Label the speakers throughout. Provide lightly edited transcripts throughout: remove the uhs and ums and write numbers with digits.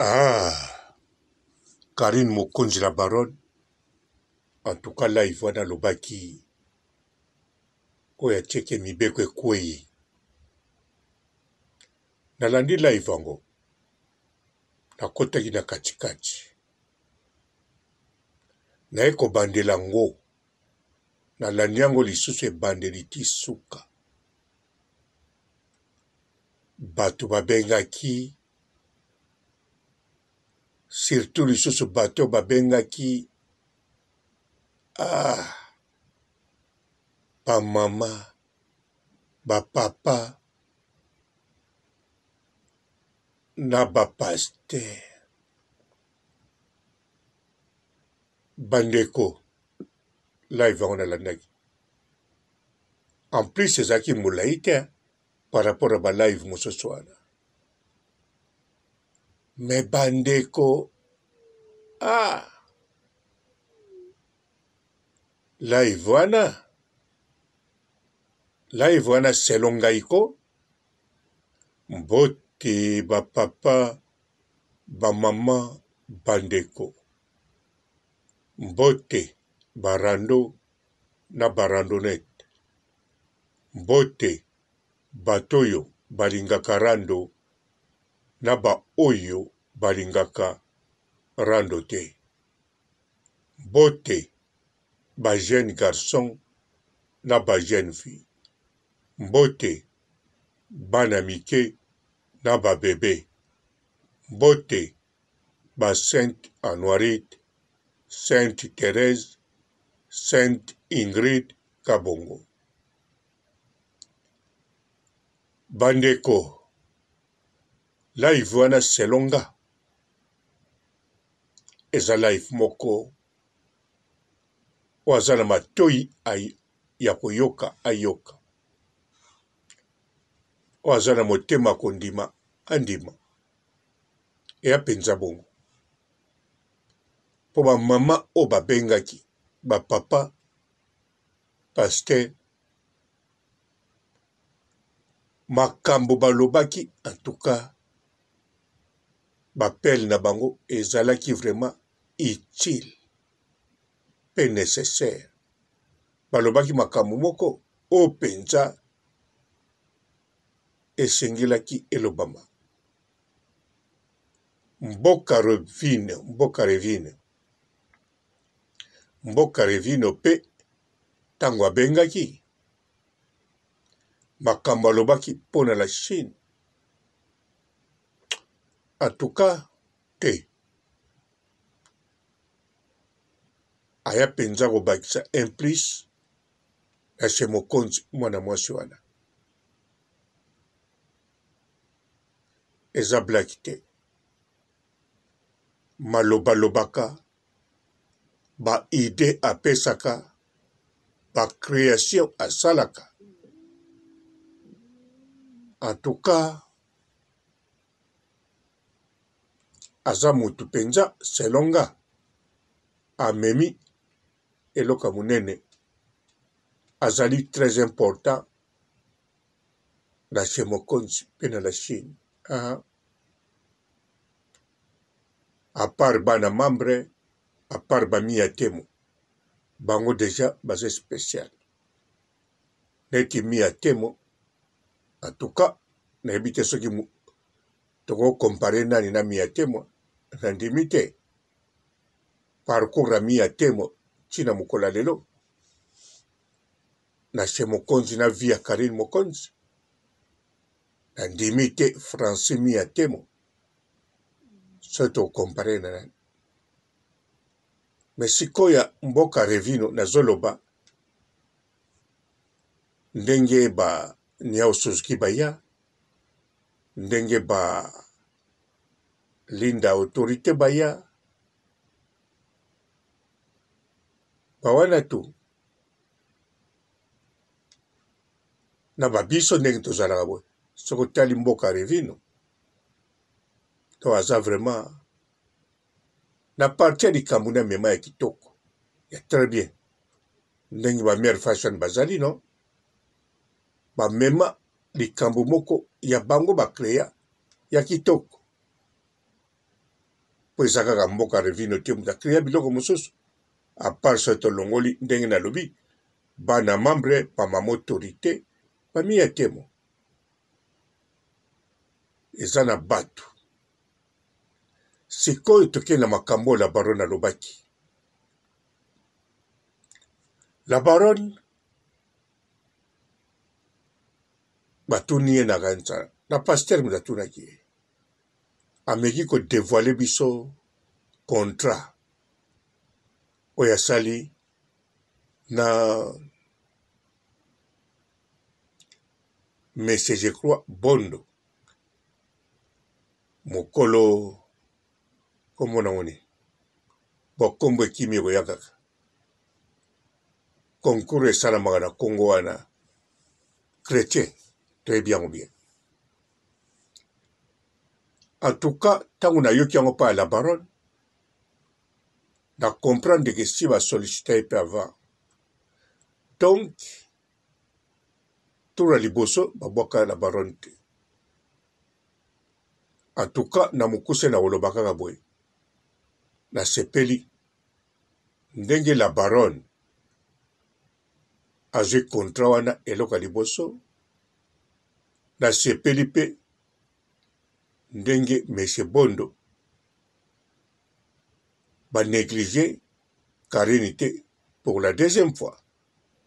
Speaker 1: Ah, Karine Mokonzi la baronne, en tout cas live wana lobaki oyo atieke mibeko ekwei. Nalandi live yango, nakotaki na katikati. Naye kobandela ngo, nalandi yango lisusu ebandeli ti suka. Bato babengaki, surtout lisusu bato babengaki, ba mama, ba papa, na ba pasteur. Bandeko, live yango nalandaki. En plus, ezaki molai te par rapport à ba live mosusu wana. Mais bandeko, live wana selon ngai ko, mbote ba papa, ba mama, bandeko. Mbote barando na barandonete. Mbote batoyo balingaka rando na ba oyo balingaka rando te. Mbote ba jeune garçon na ba jeune fille. Mbote bana mike na ba bebe. Mbote ba Sainte Anuarite, Sainte Thérèse, Sainte Ingrid Kabongo. Bandeko, live wana selonga. Eza live moko. Wazana matoi ya koyoka ayoka. Wazana motema kondima andima. Ea penza bongo. Po ba mama o ba bengaki, ba papa, pasteur, makambo balobaki, en tout cas, ba pelle na bango ezalaki vraiment utile, pe nécessaire. Balobaki makambo moko o penza esengilaki elobama. Mboka revine pe tango abengaki makambo alobaki pona la Chine. En tout cas, te aya penza kobakisa implice na chez Mokonzi mwana mwasi wana. Eza blaki te. Maloba lobaka, ba ide apesaka, ba création asalaka. En tout cas, aza mutu penza selonga amemi eloka munene azali très important na chez Mokonzi pe na la Chine. À part bana membre, à part bami ya temo, bango déjà basé spécial. Neti mi ya temo, en tout cas, na ebite soki toko comparer nani na mi ya temo, na ndimite. Parcours na mi ya temo, china mukola lelo. Na chez Mokonzi na via Karine Mokonzi. Na ndimite français mi ya temo. Soto comparer na nani. Mais sikoya mboka revino na zoloba, ndenge ba Niao Suzuki baya, ndenge ba Linda Autorité baya, bawana tu na babiso ndenge tozalaka boye. Soko tali mboka revino, to aza vraiment na partia likambo na mema ya kitoko. Ya très bien. Ndenge ba mère fashion bazali, non? Ba mema likambo moko ya bango ba créa ya kitoko. po eza kaka mboka revino te mutu akrea biloko mosusu apart so tolongoli ndenge nalobi bana membre pamama autorité bami ya temo eza na bato sikoyo tokende na makambo oyo la baronne alobaki. La baronne batuni ye na kanisa na paster mutu atunaki ye ameki kodevoile biso contrat oyo asali na Monsieur je crois Bondo mokolo kombo na ngoni bokombo ekimi ekoya kaka concours esalamaka na Congo wana chrétien toyebi yango bien. En tout cas ntango nayoki yango pa ya la baronne na comprendre que si basollicita ye mpe avant donc tour ya liboso babwaka la baronne te. En tout cas na mokuse na koloba kaka boye nasepeli ndenge la baronne azwi contrat wana eloko ya liboso nasepeli mpe ndenge Monsieur Bondo banéglige Karine te pour la deuxième fois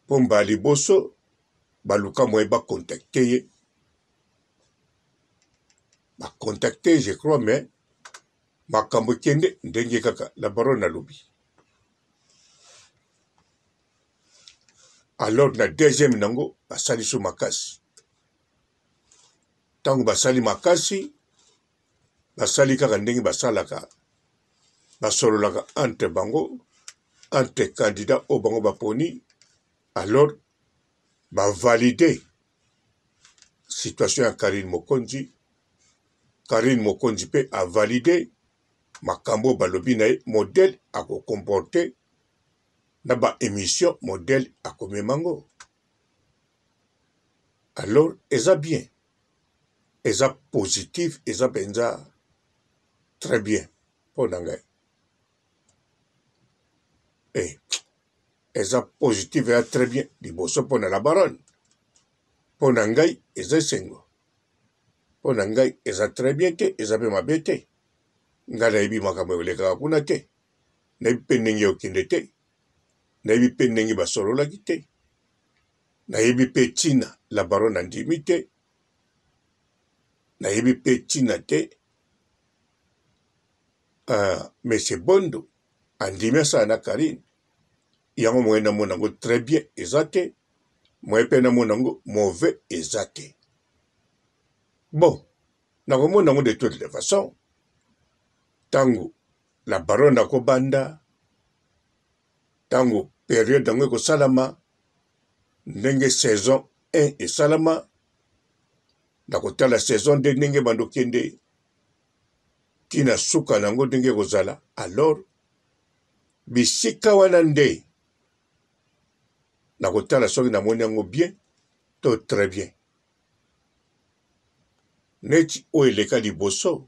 Speaker 1: mpo mba liboso baluka moye bacontacte ye bacontacte je crois mais makambo ekende ndenge kaka la baronne alobi. Alors na deuxième nango basali so makasi ntango basali makasi basali kaka ndenge basalaka basololaka entre bango entre candidat oyo bango baponi alors bavalide situation ya Karine Mokonzi mpe avalide makambo balobi na ye modèle akokomporte na baémission modèle akomemango. Alors eza bien eza positif eza mpenza très bien mpo na ngai eza positif eza très bien liboso mpo na la baronne mpo na ngai eza esengo mpo na ngai eza très bien te eza mpe mabe te ngai nayebi makambo ekolekaka kuna te nayebi mpe ndenge okende te nayebi mpe ndenge basololaki te nayebi mpe ntina la baronne andimi te nayebi mpe ntina te Monsieur Bondo andimi asala na Karine yango moye namona yango très bien eza te moye mpe namona yango mauvais eza te. Bon nakomona yango de toute les façons ntango la baronne akobanda ntango période yango ekosalama ndenge saison 1 esalama nakotala saison 2 ndenge bandokende tina suka nango ndenge ekozala alors bisika wana nde nakotala soki namoni yango bien to très bien neti oyo eleka liboso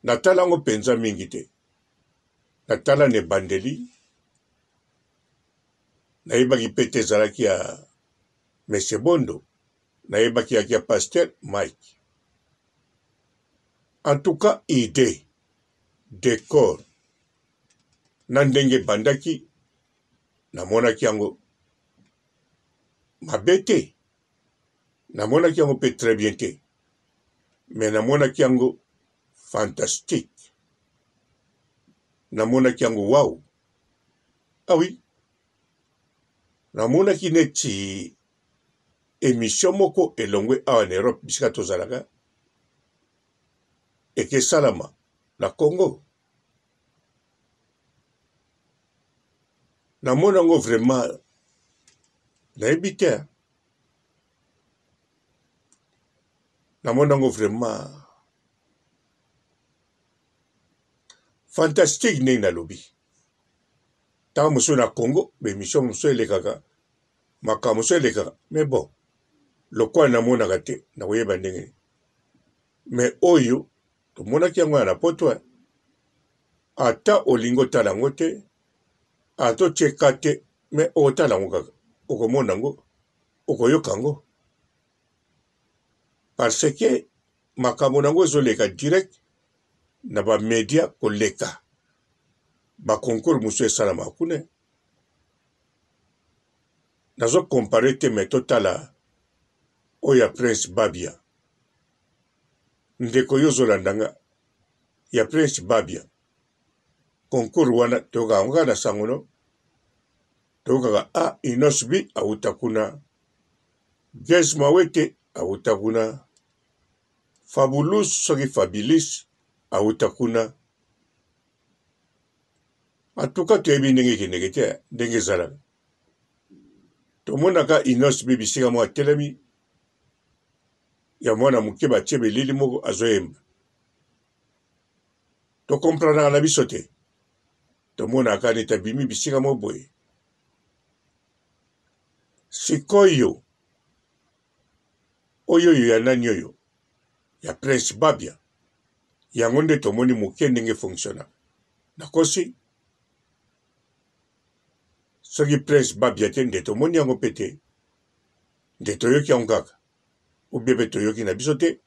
Speaker 1: natala yango mpenza mingi te natala na ebandeli nayebaki mpe te ezalaki ya Monsieur Bondo nayebaki yaki ya Pasteur Mike. En tout cas idée décor na ndenge ebandaki namonaki yango mabe te namonaki yango mpe très bien te mais namonaki yango fantastique namonaki yango wow ah oui namonaki neti émission moko elongwe awa na Europe bisika tozalaka ekesalama na Congo namona yango vraiment nayebi te namona yango vraiment fantastique ndenge nalobi ntango mosusu na Congo baémission mosusu elekaka makambo mosusu elekaka mais bon lokola namonaka te nakoyeba ndenge mais oyo tomonaki yango na poto ata olingo tala yango te ato cheka te me otala yango kaka okomona yango okoyoka yango parce que makambo nango ezoleka direct na bamedia koleka bakoncours mosusu esalama kuna nazo compare te me totala oyo ya Prince Babia ndeko yo ozolanda nga ya Prince Babia concours wana toyokaka ngo na sangono toyokaka Inosbi awuta kuna Ges Mawete awuta kuna Fabulous soki Fabilis awuta kuna atuka toyebi ndenge ekendeke te ndenge ezalaka tomonaka Inosbi bisika moko atelemi ya mwana moke batie belili moko azoyemba tokompranaka na biso te tomonaka neti abimi bisika moko boye sikoyo oyo ya nani oyo ya Prince Babia yango nde tomoni moke ndenge fonctionnaka nakosi soki Prince Babia te nde tomoni yango mpe te nde toyoki yango kaka ubie mpe toyoki na biso te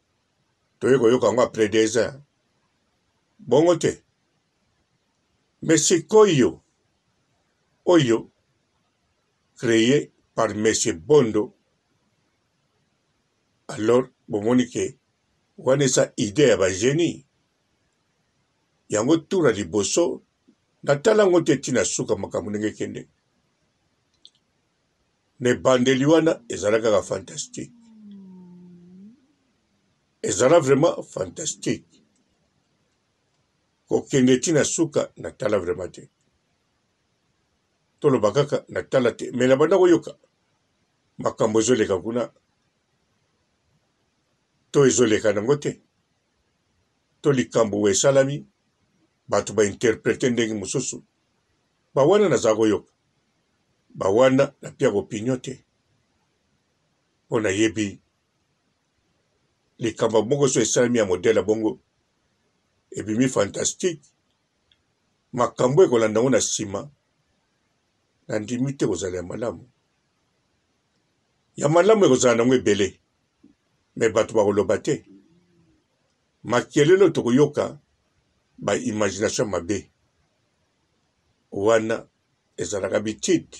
Speaker 1: toyoki koyoka yango après 2 ans bongo te mais sikoyo oyo créé par M. Bondo alors bomoni ke wana eza idée ya bagénie yango tura liboso natala yango te ntina suka makambo ndenge ekende na ebandeli wana ezala kaka fantastique ezala vraiment fantastique kokende ntina suka natala vraiment te toloba kaka natala te me na banda koyoka makambo ezoleka kuna to ezoleka nango te to likambo oyo esalami bato bainterprete ndenge mosusu bawana naza koyoka bawana napia opinion te mpo nayebi likambo moko so esalami ya modele ya bongo ebimi fantastique makambo ekolanda ngo na nsima nandimi te kozala ya malamu ekozala nango ebele me bato bakoloba te makelelo tokoyoka baimagination mabe wana ezalaka bitide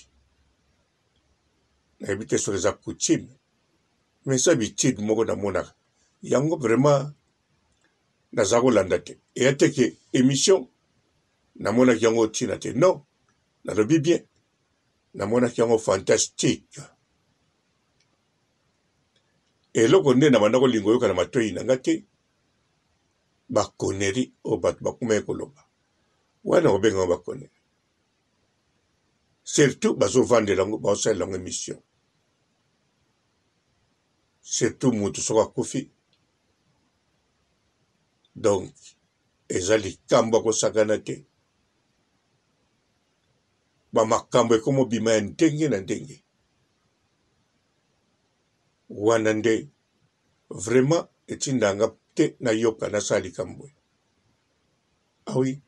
Speaker 1: nayebi te soki eza coutume me eza bitide moko namonaka yango vraiment naza kolanda te eya te ke émission namonaki yango ntina te non nalobi bien namonaki yango fantastique eloko nde na banda kolinga oyoka na matoyi na nga te bakoneri oyo bato bakumaki koloba wana kobenga yango bakoneri surtout bazovandela yango baosalela yango émission surtout motu soko akufi donc eza likambo akosakana te bamakambo ekomobima ya ndenge na ndenge wana nde vraiment etindanga te nayoka nasala likambo ah oui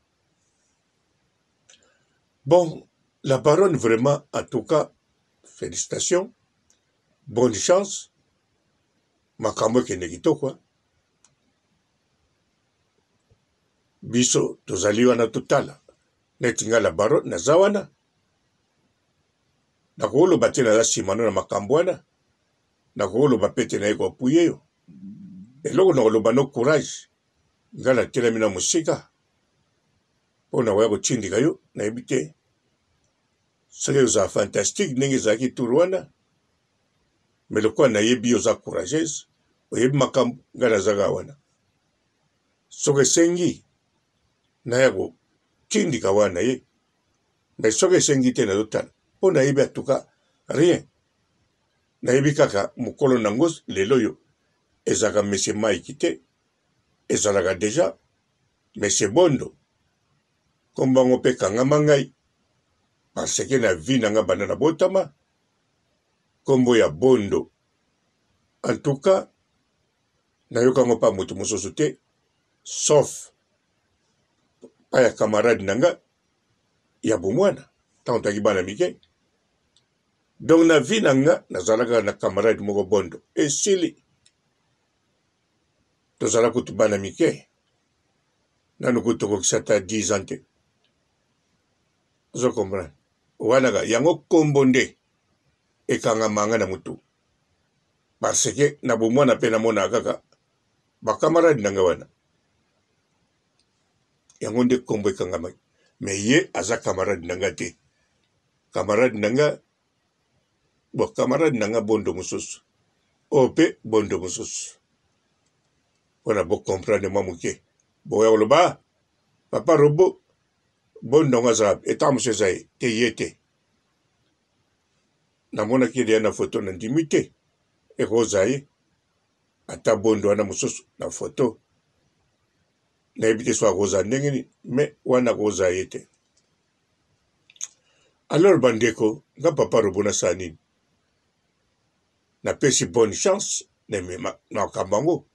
Speaker 1: bon la baronne vraiment en tout cas félicitations bonne chance makambo ekende kitoko biso tozali wana totala neti nga la baronne naza wana nakoloba te naza simano na makambo wana nakoloba pete na ye koapuye yo eloko nakoloba no courage nga natelemi na mosika mpo na koya kotindika yo nayebi te soki ozala fantastique ndenge ezalaki tour wana me lokola nayebi yo oza courageuse oyebi makambo nga nazaka wana soki esengi naya kotindika wana ye me soki esengi te nazotala mpo nayebi atuka rien nayebi kaka mokolo nango lelo oyo ezalaka monsieur Mike te ezalaka deja monsieur Bondo kombango mpe kangama ngai parce que na vie nanga banda na botama kombo ya Bondo en tout cas nayokango pa moto mosusu te sauf pas ya camarade nanga ya bomwana tant taki bana mike. Donc na vie nanga nazalaka na camarade moko bondo esili tozala kutu bana mike nanu kutu kokisata 10 ans te. Ozo comprendre wana ga yango kombo nde ekanga manga na mutu parce que na bomwana pe na mona kaka ba camarade nanga wana yango nde kombo ekanga mai mais ye aza camarade nanga te. Camarade nanga bo camarade nanga bondo mususu ope bondo mususu wana bo comprendre mamuke bo ya oloba papa robo bondo ngaza eta monsieur zai te yete na mona kide na photo na ndimite e rozai ata bondo wana mususu na photo na ebite so roza ndengeni mais wana roza yete. Alors bandeko nga papa robo na sani na pesi bonne chance na kambango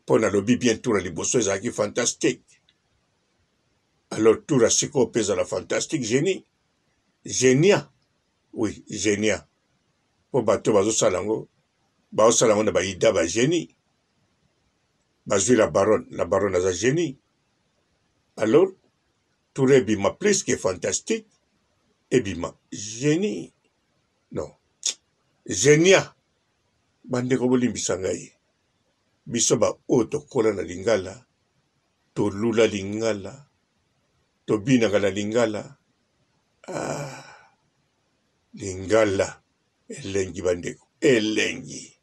Speaker 1: pona lobi bien tour la liboso ezaki fantastique. Alors tour a siko pesa la fantastique génia oui génia po bato bazo salango na baida ba génie bazui la baronne aza génie. Alors tour ebima plus que fantastique ebima génie non génia bandeko bolimbisa ngai biso ba oyo tokola na lingala tolula lingala tobinaka na lingala lingala elengi bandeko elengi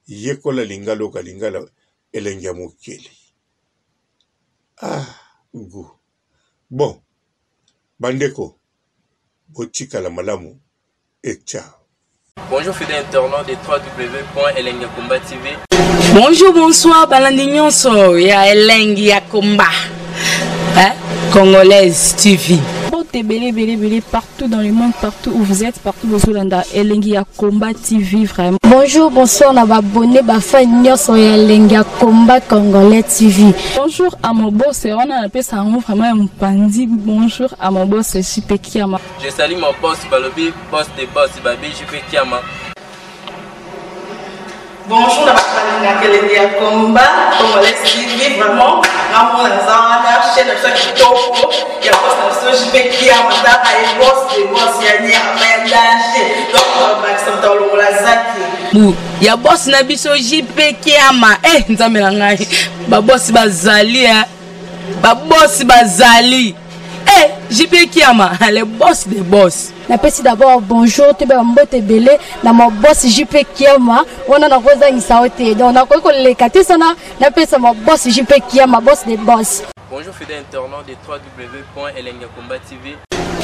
Speaker 1: yekola lingala oka lingala elengi ya mokili ngu bon bandeko botikala malamu et ciao.
Speaker 2: Bonjour fidèles internautes de www.elengiakomba TV.
Speaker 3: Bonjour, bonsoir, balandi nyonso ya Elengi ya Komba, Congolaise TV.
Speaker 4: Belé partout dans le monde, partout où vous êtes, partout où vous êtes, Elengi ya Komba TV vraiment.
Speaker 5: Bonjour, bonsoir, na abonné bafa nyonso ya Elengi ya Komba Congolais TV.
Speaker 4: Bonjour à mon boss, on a appelé ça vraiment un pandi. Bonjour à mon boss, JP Kiama.
Speaker 2: Je salue mon boss Balobi, boss des boss Babi, JP Kiama.
Speaker 6: Bonjour, na Elengi ya Komba Congolais TV vraiment. Namo na zana chaîne de chaque topo ya boss na JP Kiama ta ay boss des boss ya ni amendage. Donc Maxime Tolo la zaki.
Speaker 3: Ya boss na biso JP Kiama nzambe na ngai ba boss bazali ba boss bazali JP Kiama le boss des boss.
Speaker 5: Na pesi d'abord bonjour te ba mbote belé na mo boss JP Kiama wana na koza ngisaote donc na ko lekate sana na pesa mo boss JP Kiama boss des boss.
Speaker 2: Bonjour fidèles internautes de www.elengiakomba TV.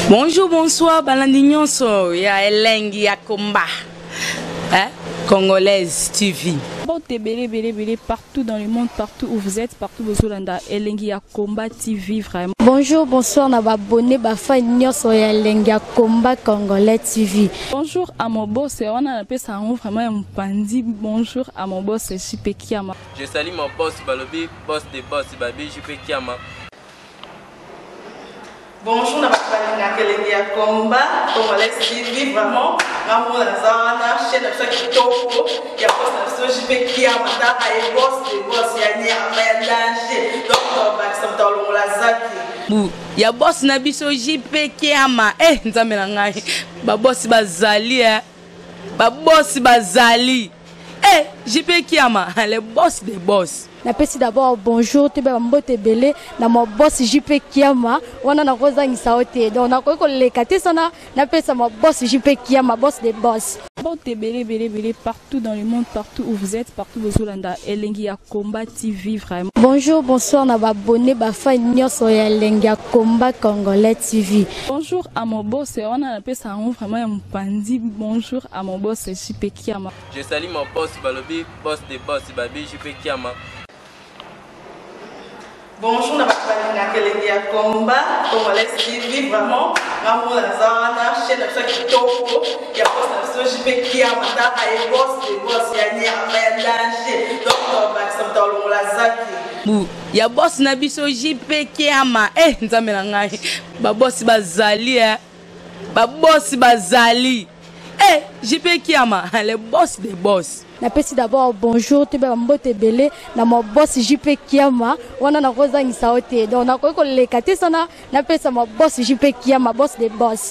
Speaker 3: Bonjour, bonsoir, balandi nyonso ya Elengi ya Komba, Congolaise TV.
Speaker 4: Belé partout dans le monde, partout où vous êtes, partout où vous êtes, Elengi ya Komba TV vraiment.
Speaker 5: Bonjour, bonsoir, na abonné bafa nyonso ya Elengi ya Komba Congolais TV.
Speaker 4: Bonjour à mon boss, on a appelé ça vraiment un pandi. Bonjour à mon boss, JP Kiama.
Speaker 2: Je salue mon boss Balobi, boss des boss Babi, JP Kiama.
Speaker 6: Bonjour, na Elengi ya Komba Congolais TV vraiment. Namo na zana chaîne de chaque topo ya boss na JP Kiama ta ay boss des boss ya ni amendage. Donc Maxime Tolo la zaki.
Speaker 3: Ya boss na biso JP Kiama nzambe na ngai ba boss bazali ba boss bazali JP Kiama le boss des boss.
Speaker 5: Na pesi d'abord bonjour te ba mbote belé na mo boss JP Kiama wana na koza ngisaote donc na ko lekate sana na pesa mo boss JP Kiama boss des boss.
Speaker 4: Belé partout dans le monde, partout où vous êtes, partout où vous êtes, Elengi ya Komba TV vraiment.
Speaker 5: Bonjour, bonsoir, na abonné bafa nyonso ya Elengi ya Komba Congolais TV.
Speaker 4: Bonjour à mon boss, on a appelé ça vraiment un pandi. Bonjour à mon boss, JP Kiama.
Speaker 2: Je salue mon boss Balobi, boss des boss Babi, JP Kiama.
Speaker 6: Bonjour, na Elengi ya Komba Congolais TV vraiment. Namo na zana chaîne de chaque topo ya boss na JP Kiama ta ay boss des boss ya ni amendage. Donc azaki
Speaker 3: ya boss na biso JP Kiama nzambe na ngai babosi bazali babosi bazali JP Kiama le boss des boss.
Speaker 5: Napesi d'abord bonjour te ba mbote belé na mo boss JP Kiama wana na kozangisa ote donc na ko lekate sana napesa mo boss JP Kiama boss des boss.